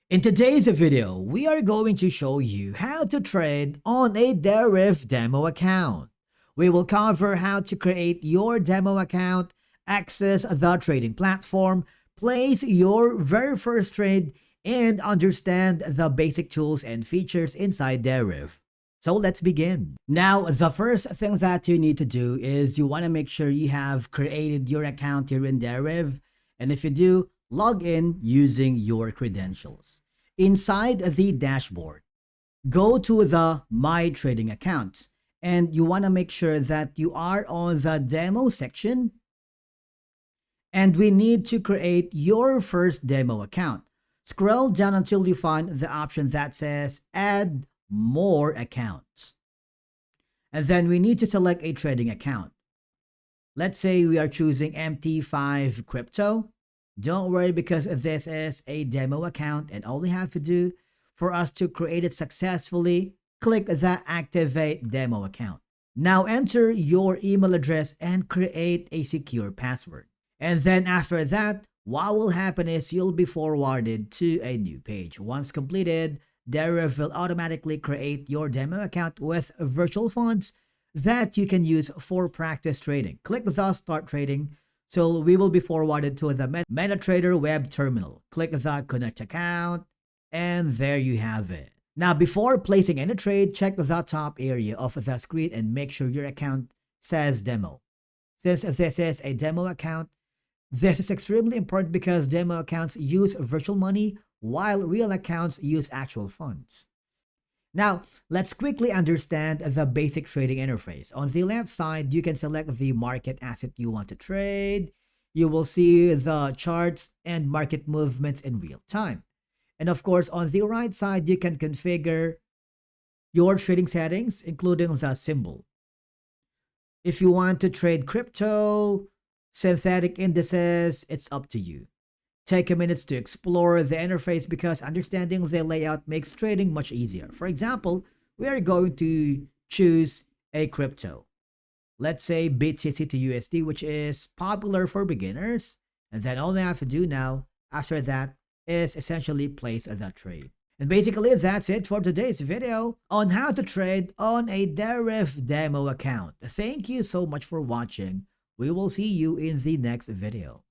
In today's video, we are going to show you how to trade on a Deriv demo account. We will cover how to create your demo account, access the trading platform, place your very first trade, and understand the basic tools and features inside Deriv. So let's begin. Now, the first thing that you need to do is you want to make sure you have created your account here in Deriv. And if you do, log in using your credentials. Inside the dashboard, go to the My Trading Accounts and you want to make sure that you are on the demo section. And we need to create your first demo account. Scroll down until you find the option that says Add More Accounts. And then we need to select a trading account. Let's say we are choosing MT5 Crypto. Don't worry because this is a demo account and all we have to do for us to create it successfully, click the Activate Demo Account. Now enter your email address and create a secure password. And then after that, what will happen is you'll be forwarded to a new page. Once completed, Deriv will automatically create your demo account with virtual funds that you can use for practice trading. Click the Start Trading. So we will be forwarded to the MetaTrader web terminal. Click the Connect Account, and there you have it. Now, before placing any trade, check the top area of the screen and make sure your account says Demo. Since this is a demo account, this is extremely important because demo accounts use virtual money while real accounts use actual funds. Now, let's quickly understand the basic trading interface. On the left side, you can select the market asset you want to trade. You will see the charts and market movements in real time. And of course, on the right side, you can configure your trading settings, including the symbol. If you want to trade crypto, synthetic indices, it's up to you. Take a minute to explore the interface because understanding the layout makes trading much easier. For example, we are going to choose a crypto. Let's say BTC to USD, which is popular for beginners. And then all I have to do now, after that, is essentially place that trade. And basically, that's it for today's video on how to trade on a Deriv demo account. Thank you so much for watching. We will see you in the next video.